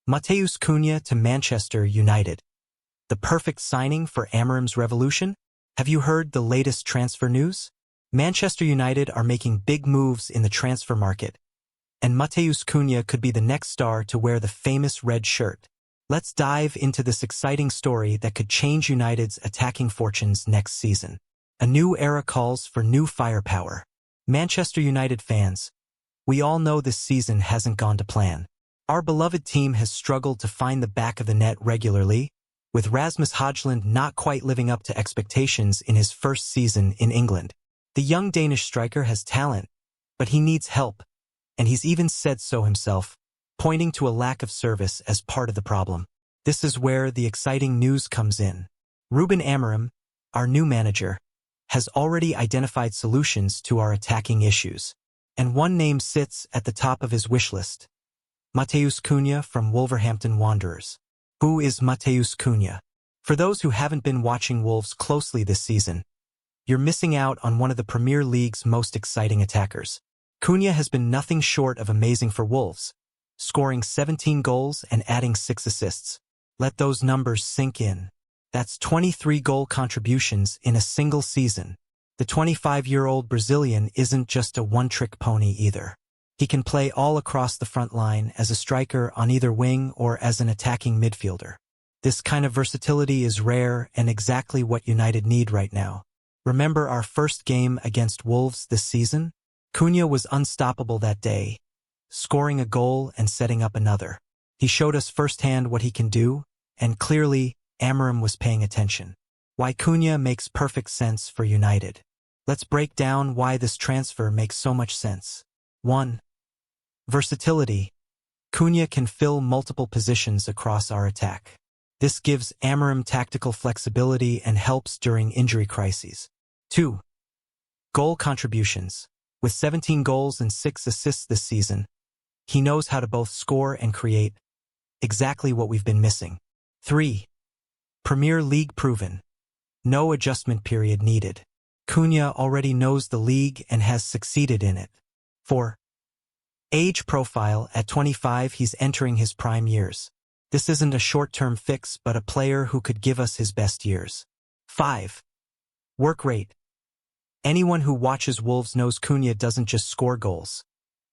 Matheus Cunha to Manchester United. The perfect signing for Amorim's revolution? Have you heard the latest transfer news? Manchester United are making big moves in the transfer market, and Matheus Cunha could be the next star to wear the famous red shirt. Let's dive into this exciting story that could change United's attacking fortunes next season. A new era calls for new firepower. Manchester United fans, we all know this season hasn't gone to plan. Our beloved team has struggled to find the back of the net regularly, with Rasmus Højlund not quite living up to expectations in his first season in England. The young Danish striker has talent, but he needs help, and he's even said so himself, pointing to a lack of service as part of the problem. This is where the exciting news comes in. Ruben Amorim, our new manager, has already identified solutions to our attacking issues, and one name sits at the top of his wish list: Matheus Cunha from Wolverhampton Wanderers. Who is Matheus Cunha? For those who haven't been watching Wolves closely this season, you're missing out on one of the Premier League's most exciting attackers. Cunha has been nothing short of amazing for Wolves, scoring 17 goals and adding 6 assists. Let those numbers sink in. That's 23 goal contributions in a single season. The 25-year-old Brazilian isn't just a one-trick pony either. He can play all across the front line as a striker on either wing or as an attacking midfielder. This kind of versatility is rare and exactly what United need right now. Remember our first game against Wolves this season? Cunha was unstoppable that day, scoring a goal and setting up another. He showed us firsthand what he can do, and clearly, Amorim was paying attention. Why Cunha makes perfect sense for United. Let's break down why this transfer makes so much sense. 1. Versatility. Cunha can fill multiple positions across our attack. This gives Amorim tactical flexibility and helps during injury crises. 2. Goal contributions. With 17 goals and 6 assists this season, he knows how to both score and create, exactly what we've been missing. 3. Premier League proven. No adjustment period needed. Cunha already knows the league and has succeeded in it. 4. Age profile. At 25, he's entering his prime years. This isn't a short-term fix, but a player who could give us his best years. 5. Work rate. Anyone who watches Wolves knows Cunha doesn't just score goals.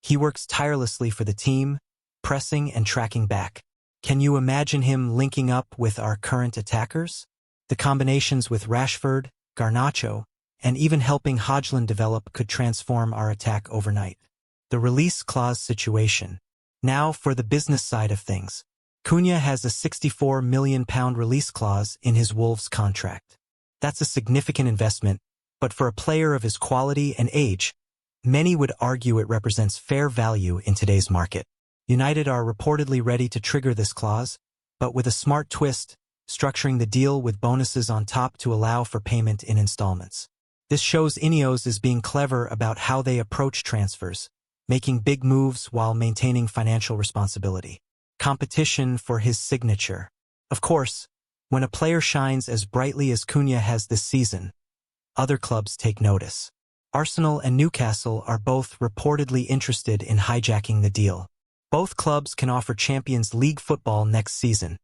He works tirelessly for the team, pressing and tracking back. Can you imagine him linking up with our current attackers? The combinations with Rashford, Garnacho, and even helping Højlund develop could transform our attack overnight. The release clause situation. Now for the business side of things. Cunha has a £64 million release clause in his Wolves contract. That's a significant investment, but for a player of his quality and age, many would argue it represents fair value in today's market. United are reportedly ready to trigger this clause, but with a smart twist, structuring the deal with bonuses on top to allow for payment in installments. This shows Ineos is being clever about how they approach transfers, making big moves while maintaining financial responsibility. Competition for his signature. Of course, when a player shines as brightly as Cunha has this season, other clubs take notice. Arsenal and Newcastle are both reportedly interested in hijacking the deal. Both clubs can offer Champions League football next season,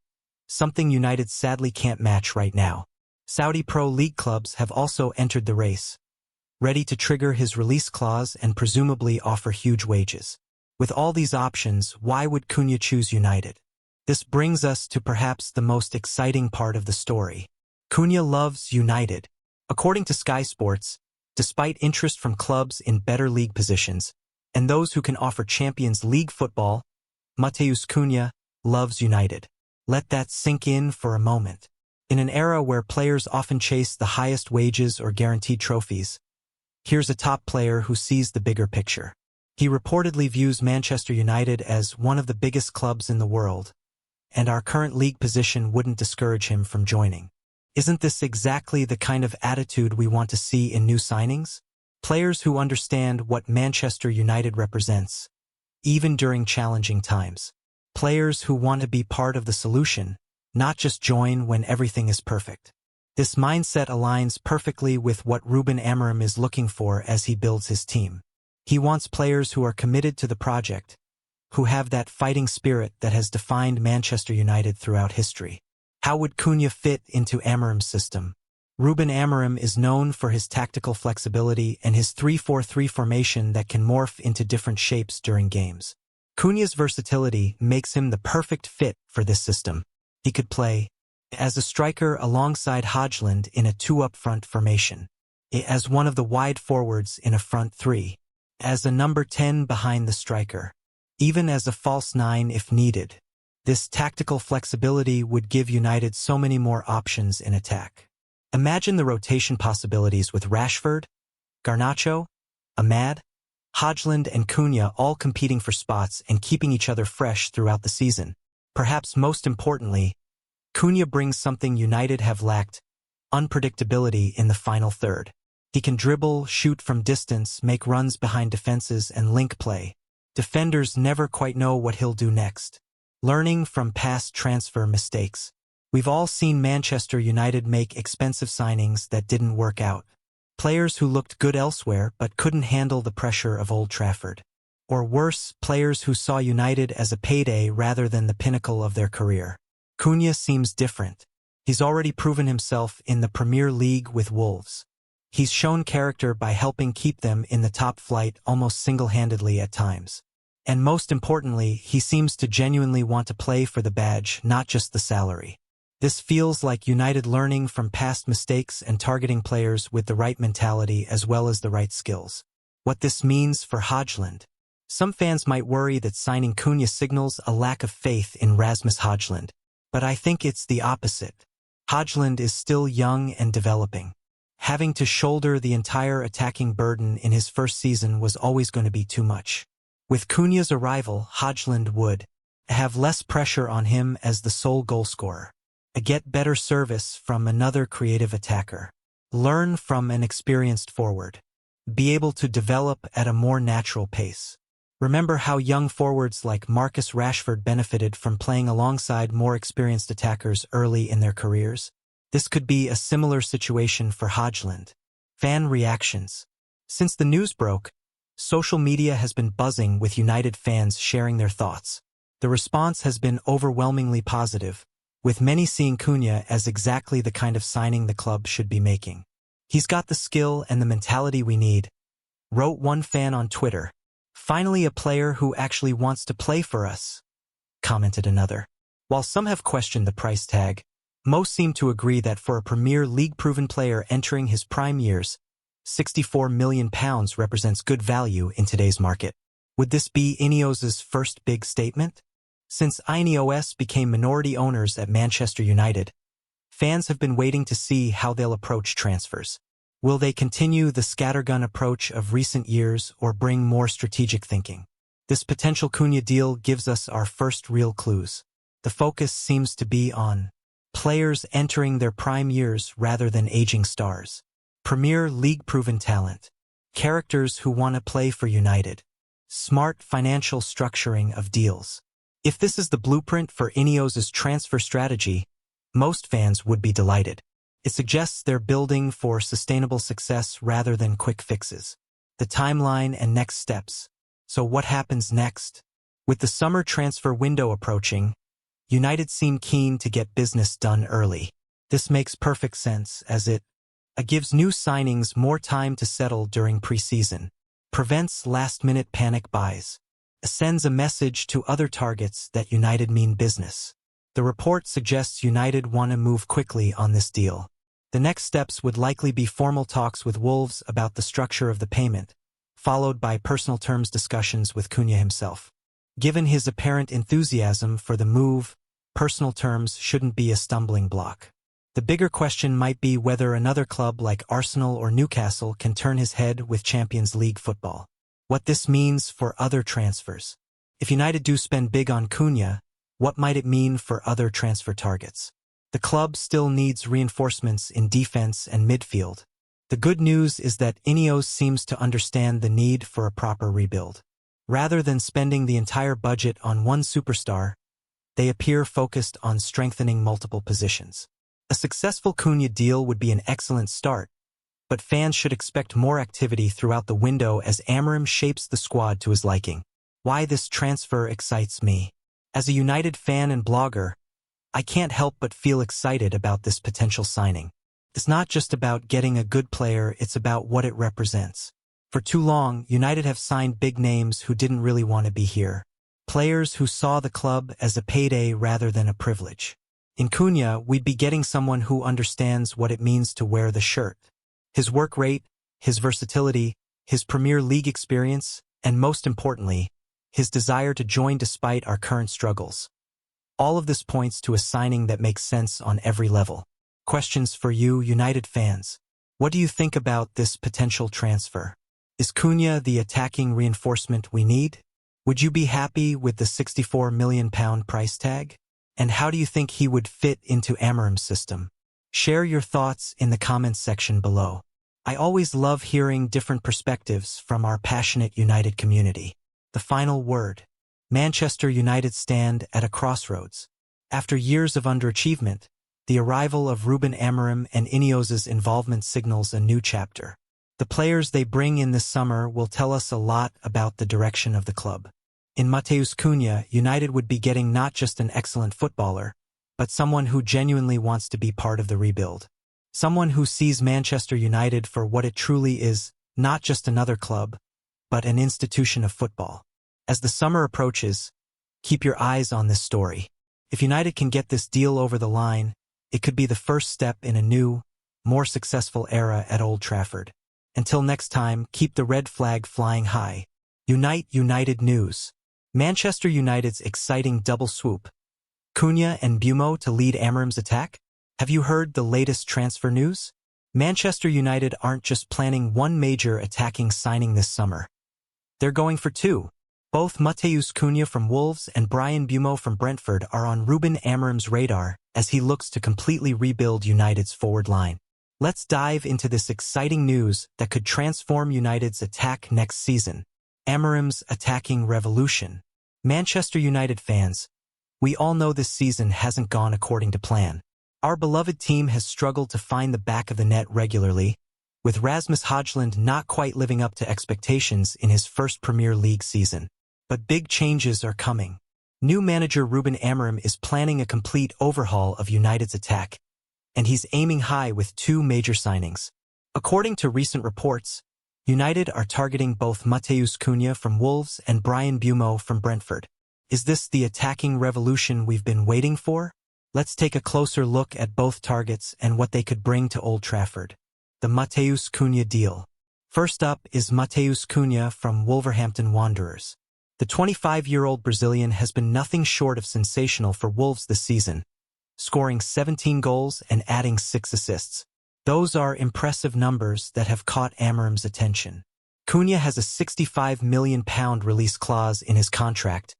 something United sadly can't match right now. Saudi Pro League clubs have also entered the race, ready to trigger his release clause and presumably offer huge wages. With all these options, why would Cunha choose United? This brings us to perhaps the most exciting part of the story. Cunha loves United. According to Sky Sports, despite interest from clubs in better league positions, and those who can offer Champions League football, Matheus Cunha loves United. Let that sink in for a moment. In an era where players often chase the highest wages or guaranteed trophies, here's a top player who sees the bigger picture. He reportedly views Manchester United as one of the biggest clubs in the world, and our current league position wouldn't discourage him from joining. Isn't this exactly the kind of attitude we want to see in new signings? Players who understand what Manchester United represents, even during challenging times. Players who want to be part of the solution, not just join when everything is perfect. This mindset aligns perfectly with what Ruben Amorim is looking for as he builds his team. He wants players who are committed to the project, who have that fighting spirit that has defined Manchester United throughout history. How would Cunha fit into Amorim's system? Ruben Amorim is known for his tactical flexibility and his 3-4-3 formation that can morph into different shapes during games. Cunha's versatility makes him the perfect fit for this system. He could play as a striker alongside Højlund in a 2-up-front formation, as one of the wide forwards in a front three, as a number 10 behind the striker, even as a false 9 if needed. This tactical flexibility would give United so many more options in attack. Imagine the rotation possibilities with Rashford, Garnacho, Ahmad, Højlund and Cunha all competing for spots and keeping each other fresh throughout the season. Perhaps most importantly, Cunha brings something United have lacked: unpredictability in the final third. He can dribble, shoot from distance, make runs behind defenses, and link play. Defenders never quite know what he'll do next. Learning from past transfer mistakes. We've all seen Manchester United make expensive signings that didn't work out. Players who looked good elsewhere but couldn't handle the pressure of Old Trafford. Or worse, players who saw United as a payday rather than the pinnacle of their career. Cunha seems different. He's already proven himself in the Premier League with Wolves. He's shown character by helping keep them in the top flight almost single-handedly at times. And most importantly, he seems to genuinely want to play for the badge, not just the salary. This feels like United learning from past mistakes and targeting players with the right mentality as well as the right skills. What this means for Højlund. Some fans might worry that signing Cunha signals a lack of faith in Rasmus Højlund, but I think it's the opposite. Højlund is still young and developing. Having to shoulder the entire attacking burden in his first season was always going to be too much. With Cunha's arrival, Højlund would have less pressure on him as the sole goalscorer. Get better service from another creative attacker. Learn from an experienced forward. Be able to develop at a more natural pace. Remember how young forwards like Marcus Rashford benefited from playing alongside more experienced attackers early in their careers? This could be a similar situation for Højlund. Fan reactions. Since the news broke, social media has been buzzing with United fans sharing their thoughts. The response has been overwhelmingly positive, with many seeing Cunha as exactly the kind of signing the club should be making. He's got the skill and the mentality we need, wrote one fan on Twitter. Finally a player who actually wants to play for us, commented another. While some have questioned the price tag, most seem to agree that for a Premier League-proven player entering his prime years, £64 million represents good value in today's market. Would this be Ineos's first big statement? Since Ineos became minority owners at Manchester United, fans have been waiting to see how they'll approach transfers. Will they continue the scattergun approach of recent years or bring more strategic thinking? This potential Cunha deal gives us our first real clues. The focus seems to be on players entering their prime years rather than aging stars. Premier League-proven talent. Characters who want to play for United. Smart financial structuring of deals. If this is the blueprint for Ineos's transfer strategy, most fans would be delighted. It suggests they're building for sustainable success rather than quick fixes. The timeline and next steps. So what happens next? With the summer transfer window approaching, United seem keen to get business done early. This makes perfect sense as it gives new signings more time to settle during preseason, prevents last-minute panic buys, sends a message to other targets that United mean business. The report suggests United want to move quickly on this deal. The next steps would likely be formal talks with Wolves about the structure of the payment, followed by personal terms discussions with Cunha himself. Given his apparent enthusiasm for the move, personal terms shouldn't be a stumbling block. The bigger question might be whether another club like Arsenal or Newcastle can turn his head with Champions League football. What this means for other transfers. If United do spend big on Cunha, what might it mean for other transfer targets? The club still needs reinforcements in defense and midfield. The good news is that Ineos seems to understand the need for a proper rebuild. Rather than spending the entire budget on one superstar, they appear focused on strengthening multiple positions. A successful Cunha deal would be an excellent start, but fans should expect more activity throughout the window as Amorim shapes the squad to his liking. why this transfer excites me. As a United fan and blogger, I can't help but feel excited about this potential signing. It's not just about getting a good player, it's about what it represents. For too long, United have signed big names who didn't really want to be here. Players who saw the club as a payday rather than a privilege. In Cunha, we'd be getting someone who understands what it means to wear the shirt. His work rate, his versatility, his Premier League experience, and most importantly, his desire to join despite our current struggles. All of this points to a signing that makes sense on every level. Questions for you, United fans. What do you think about this potential transfer? Is Cunha the attacking reinforcement we need? Would you be happy with the £64 million price tag? And how do you think he would fit into Amorim's system? Share your thoughts in the comments section below. I always love hearing different perspectives from our passionate United community. The final word. Manchester United stand at a crossroads. After years of underachievement, the arrival of Ruben Amorim and Ineos's involvement signals a new chapter. The players they bring in this summer will tell us a lot about the direction of the club. In Matheus Cunha, United would be getting not just an excellent footballer, but someone who genuinely wants to be part of the rebuild. Someone who sees Manchester United for what it truly is, not just another club, but an institution of football. As the summer approaches, keep your eyes on this story. If United can get this deal over the line, it could be the first step in a new, more successful era at Old Trafford. Until next time, keep the red flag flying high. Unite United News. Manchester United's exciting double swoop. Cunha and Mbeumo to lead Amorim's attack? Have you heard the latest transfer news? Manchester United aren't just planning one major attacking signing this summer. They're going for two. Both Matheus Cunha from Wolves and Bryan Mbeumo from Brentford are on Ruben Amorim's radar as he looks to completely rebuild United's forward line. Let's dive into this exciting news that could transform United's attack next season. Amorim's attacking revolution. Manchester United fans, we all know this season hasn't gone according to plan. Our beloved team has struggled to find the back of the net regularly, with Rasmus Højlund not quite living up to expectations in his first Premier League season. But big changes are coming. New manager Ruben Amorim is planning a complete overhaul of United's attack, and he's aiming high with two major signings. According to recent reports, United are targeting both Matheus Cunha from Wolves and Bryan Mbeumo from Brentford. Is this the attacking revolution we've been waiting for? Let's take a closer look at both targets and what they could bring to Old Trafford. The Matheus Cunha deal. First up is Matheus Cunha from Wolverhampton Wanderers. The 25-year-old Brazilian has been nothing short of sensational for Wolves this season, scoring 17 goals and adding 6 assists. Those are impressive numbers that have caught Amorim's attention. Cunha has a £65 million release clause in his contract,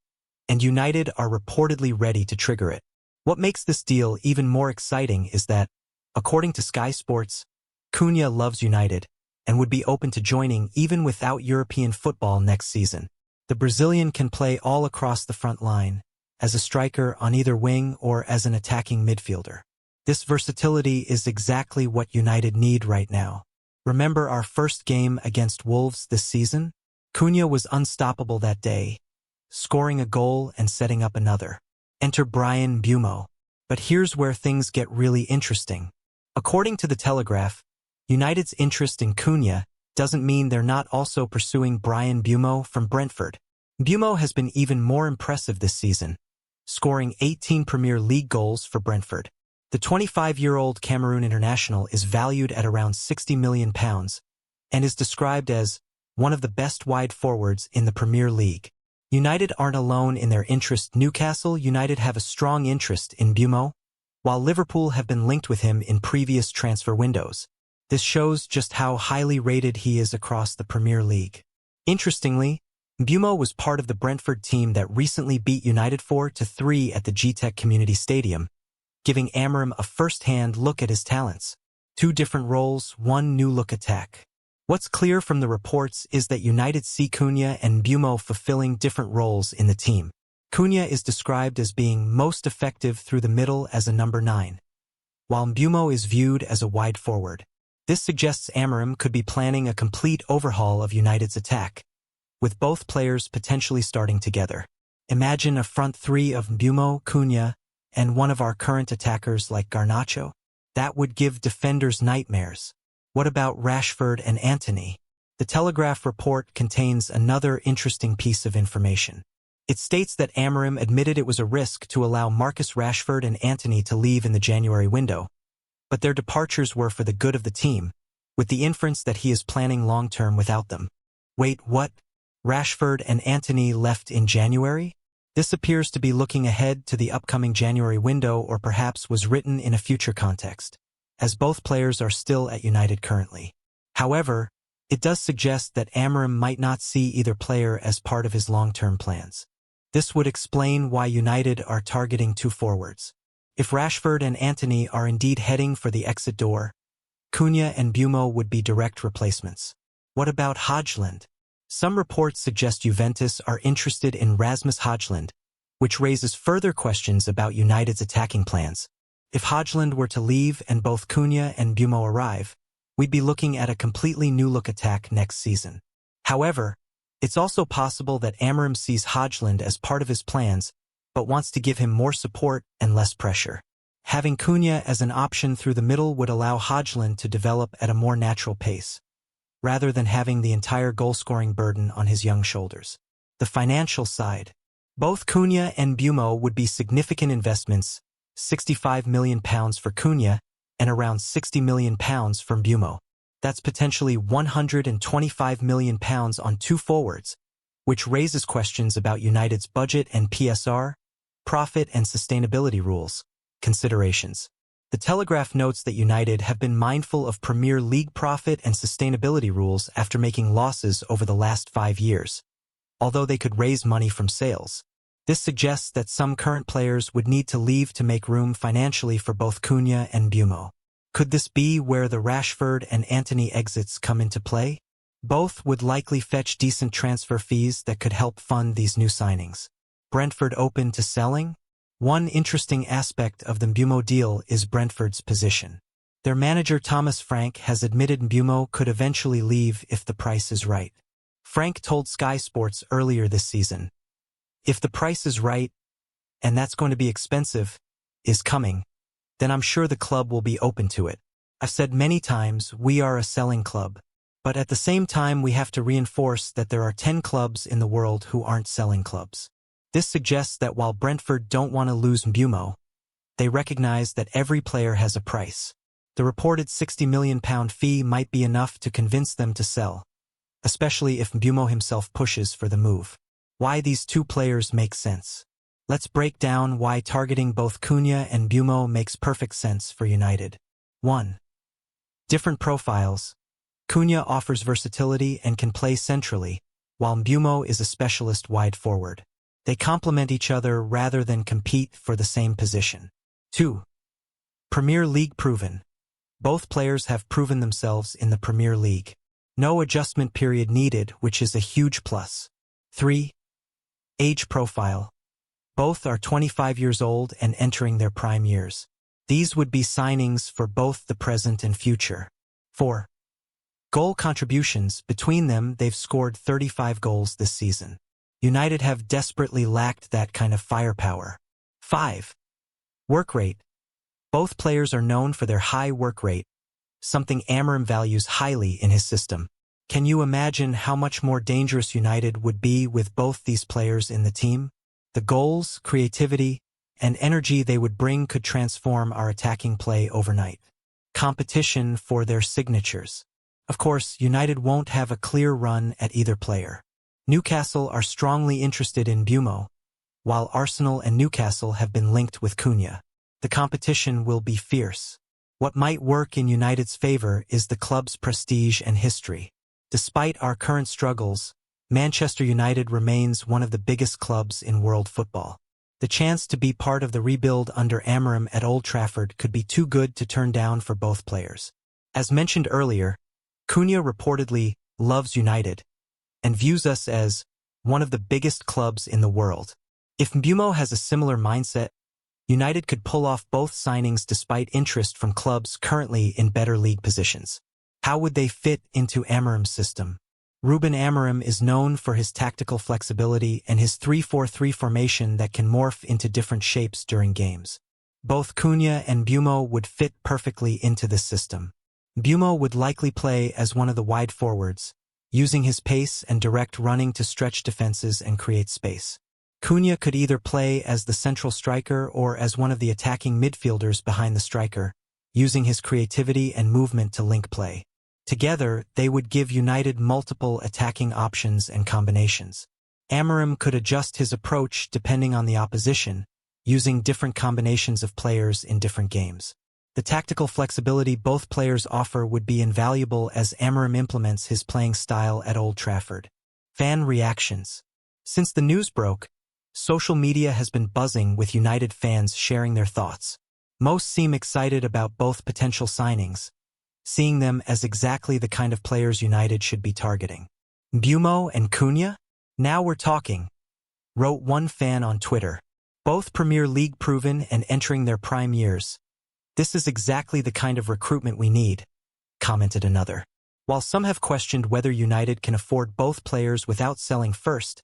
and United are reportedly ready to trigger it. What makes this deal even more exciting is that, according to Sky Sports, Cunha loves United and would be open to joining even without European football next season. The Brazilian can play all across the front line, as a striker on either wing or as an attacking midfielder. This versatility is exactly what United need right now. Remember our first game against Wolves this season? Cunha was unstoppable that day, scoring a goal and setting up another. Enter Bryan Mbeumo. But here's where things get really interesting. According to The Telegraph, United's interest in Cunha doesn't mean they're not also pursuing Bryan Mbeumo from Brentford. Mbeumo has been even more impressive this season, scoring 18 Premier League goals for Brentford. The 25-year-old Cameroon international is valued at around £60 million and is described as one of the best wide forwards in the Premier League. United aren't alone in their interest. Newcastle United have a strong interest in Mbeumo, while Liverpool have been linked with him in previous transfer windows. This shows just how highly rated he is across the Premier League. Interestingly, Mbeumo was part of the Brentford team that recently beat United 4-3 at the GTEC Community Stadium, giving Amorim a first-hand look at his talents. 2 different roles, 1 new-look attack. What's clear from the reports is that United see Cunha and Mbeumo fulfilling different roles in the team. Cunha is described as being most effective through the middle as a number 9, while Mbeumo is viewed as a wide forward. This suggests Amorim could be planning a complete overhaul of United's attack, with both players potentially starting together. Imagine a front three of Mbeumo, Cunha, and one of our current attackers like Garnacho. That would give defenders nightmares. What about Rashford and Antony? The Telegraph report contains another interesting piece of information. It states that Amorim admitted it was a risk to allow Marcus Rashford and Antony to leave in the January window, but their departures were for the good of the team, with the inference that he is planning long-term without them. Wait, what? Rashford and Antony left in January? This appears to be looking ahead to the upcoming January window, or perhaps was written in a future context, as both players are still at United currently. However, it does suggest that Amorim might not see either player as part of his long-term plans. This would explain why United are targeting two forwards. If Rashford and Antony are indeed heading for the exit door, Cunha and Mbeumo would be direct replacements. What about Højlund? Some reports suggest Juventus are interested in Rasmus Højlund, which raises further questions about United's attacking plans. If Højlund were to leave and both Cunha and Mbeumo arrive, we'd be looking at a completely new-look attack next season. However, it's also possible that Amorim sees Højlund as part of his plans, but wants to give him more support and less pressure. Having Cunha as an option through the middle would allow Højlund to develop at a more natural pace, rather than having the entire goal-scoring burden on his young shoulders. The financial side. Both Cunha and Mbeumo would be significant investments, £65 million for Cunha and around £60 million for Mbeumo. That's potentially £125 million on two forwards, which raises questions about United's budget and PSR, profit and sustainability rules, considerations. The Telegraph notes that United have been mindful of Premier League profit and sustainability rules after making losses over the last 5 years, although they could raise money from sales. This suggests that some current players would need to leave to make room financially for both Cunha and Mbeumo. Could this be where the Rashford and Antony exits come into play? Both would likely fetch decent transfer fees that could help fund these new signings. Brentford open to selling? One interesting aspect of the Mbeumo deal is Brentford's position. Their manager Thomas Frank has admitted Mbeumo could eventually leave if the price is right. Frank told Sky Sports earlier this season, "If the price is right, and that's going to be expensive, is coming, then I'm sure the club will be open to it. I've said many times we are a selling club, but at the same time we have to reinforce that there are 10 clubs in the world who aren't selling clubs." This suggests that while Brentford don't want to lose Mbeumo, they recognize that every player has a price. The reported £60 million fee might be enough to convince them to sell, especially if Mbeumo himself pushes for the move. Why these two players make sense. Let's break down why targeting both Cunha and Mbeumo makes perfect sense for United. 1. Different profiles. Cunha offers versatility and can play centrally, while Mbeumo is a specialist wide forward. They complement each other rather than compete for the same position. 2. Premier League proven. Both players have proven themselves in the Premier League. No adjustment period needed, which is a huge plus. 3. Age profile. Both are 25 years old and entering their prime years. These would be signings for both the present and future. 4. Goal contributions. Between them, they've scored 35 goals this season. United have desperately lacked that kind of firepower. 5. Work rate. Both players are known for their high work rate, something Amorim values highly in his system. Can you imagine how much more dangerous United would be with both these players in the team? The goals, creativity, and energy they would bring could transform our attacking play overnight. Competition for their signatures. Of course, United won't have a clear run at either player. Newcastle are strongly interested in Mbeumo, while Arsenal and Newcastle have been linked with Cunha. The competition will be fierce. What might work in United's favor is the club's prestige and history. Despite our current struggles, Manchester United remains one of the biggest clubs in world football. The chance to be part of the rebuild under Amorim at Old Trafford could be too good to turn down for both players. As mentioned earlier, Cunha reportedly loves United and views us as one of the biggest clubs in the world. If Mbeumo has a similar mindset, United could pull off both signings despite interest from clubs currently in better league positions. How would they fit into Amorim's system? Ruben Amorim is known for his tactical flexibility and his 3-4-3 formation that can morph into different shapes during games. Both Cunha and Mbeumo would fit perfectly into this system. Mbeumo would likely play as one of the wide forwards, using his pace and direct running to stretch defenses and create space. Cunha could either play as the central striker or as one of the attacking midfielders behind the striker, using his creativity and movement to link play. Together, they would give United multiple attacking options and combinations. Amorim could adjust his approach depending on the opposition, using different combinations of players in different games. The tactical flexibility both players offer would be invaluable as Amorim implements his playing style at Old Trafford. Fan reactions. Since the news broke, social media has been buzzing with United fans sharing their thoughts. Most seem excited about both potential signings, seeing them as exactly the kind of players United should be targeting. Mbeumo and Cunha? Now we're talking, wrote one fan on Twitter. Both Premier League proven and entering their prime years. This is exactly the kind of recruitment we need, commented another. While some have questioned whether United can afford both players without selling first,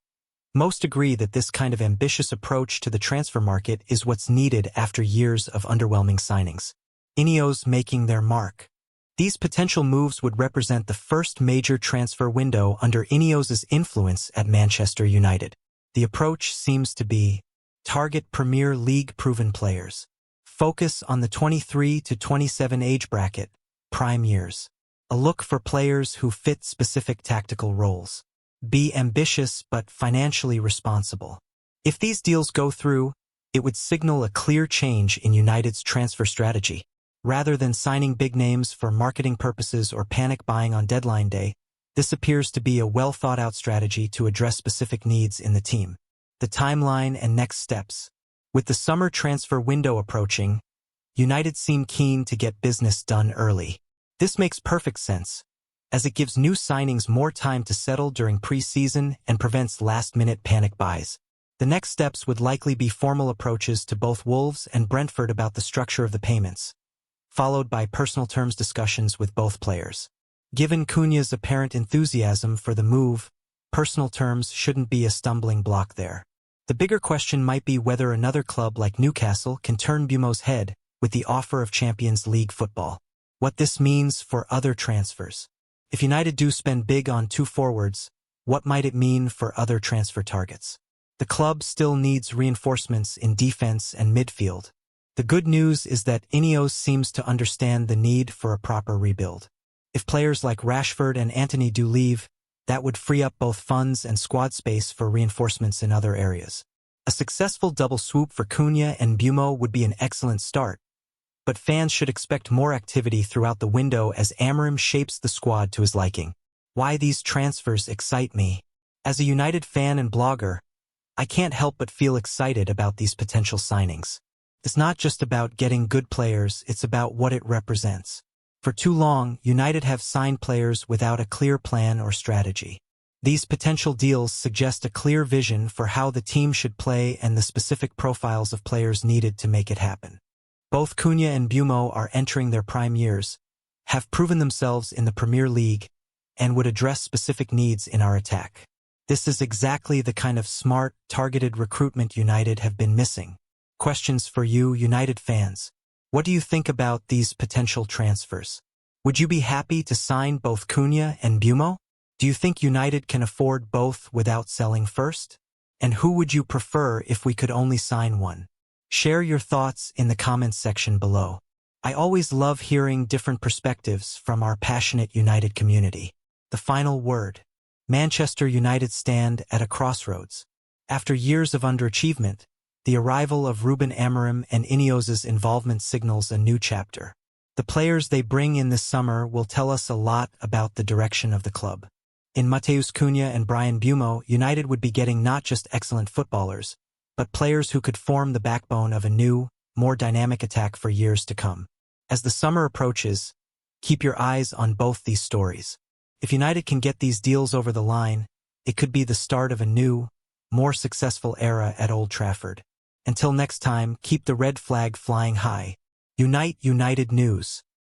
most agree that this kind of ambitious approach to the transfer market is what's needed after years of underwhelming signings. Ineos making their mark. These potential moves would represent the first major transfer window under Ineos's influence at Manchester United. The approach seems to be target Premier League proven players. Focus on the 23 to 27 age bracket, prime years. A look for players who fit specific tactical roles. Be ambitious but financially responsible. If these deals go through, it would signal a clear change in United's transfer strategy. Rather than signing big names for marketing purposes or panic buying on deadline day, this appears to be a well-thought-out strategy to address specific needs in the team. The timeline and next steps. With the summer transfer window approaching, United seem keen to get business done early. This makes perfect sense, as it gives new signings more time to settle during pre-season and prevents last-minute panic buys. The next steps would likely be formal approaches to both Wolves and Brentford about the structure of the payments, followed by personal terms discussions with both players. Given Cunha's apparent enthusiasm for the move, personal terms shouldn't be a stumbling block there. The bigger question might be whether another club like Newcastle can turn Mbeumo's head with the offer of Champions League football. What this means for other transfers. If United do spend big on two forwards, what might it mean for other transfer targets? The club still needs reinforcements in defense and midfield. The good news is that Ineos seems to understand the need for a proper rebuild. If players like Rashford and Antony do leave, that would free up both funds and squad space for reinforcements in other areas. A successful double swoop for Cunha and Mbeumo would be an excellent start, but fans should expect more activity throughout the window as Amorim shapes the squad to his liking. Why these transfers excite me? As a United fan and blogger, I can't help but feel excited about these potential signings. It's not just about getting good players, it's about what it represents. For too long, United have signed players without a clear plan or strategy. These potential deals suggest a clear vision for how the team should play and the specific profiles of players needed to make it happen. Both Cunha and Mbeumo are entering their prime years, have proven themselves in the Premier League, and would address specific needs in our attack. This is exactly the kind of smart, targeted recruitment United have been missing. Questions for you, United fans. What do you think about these potential transfers? Would you be happy to sign both Cunha and Mbeumo? Do you think United can afford both without selling first? And who would you prefer if we could only sign one? Share your thoughts in the comments section below. I always love hearing different perspectives from our passionate United community. The final word. Manchester United stand at a crossroads. After years of underachievement, the arrival of Ruben Amorim and Ineos's involvement signals a new chapter. The players they bring in this summer will tell us a lot about the direction of the club. In Matheus Cunha and Bryan Mbeumo, United would be getting not just excellent footballers, but players who could form the backbone of a new, more dynamic attack for years to come. As the summer approaches, keep your eyes on both these stories. If United can get these deals over the line, it could be the start of a new, more successful era at Old Trafford. Until next time, keep the red flag flying high. Unite United News.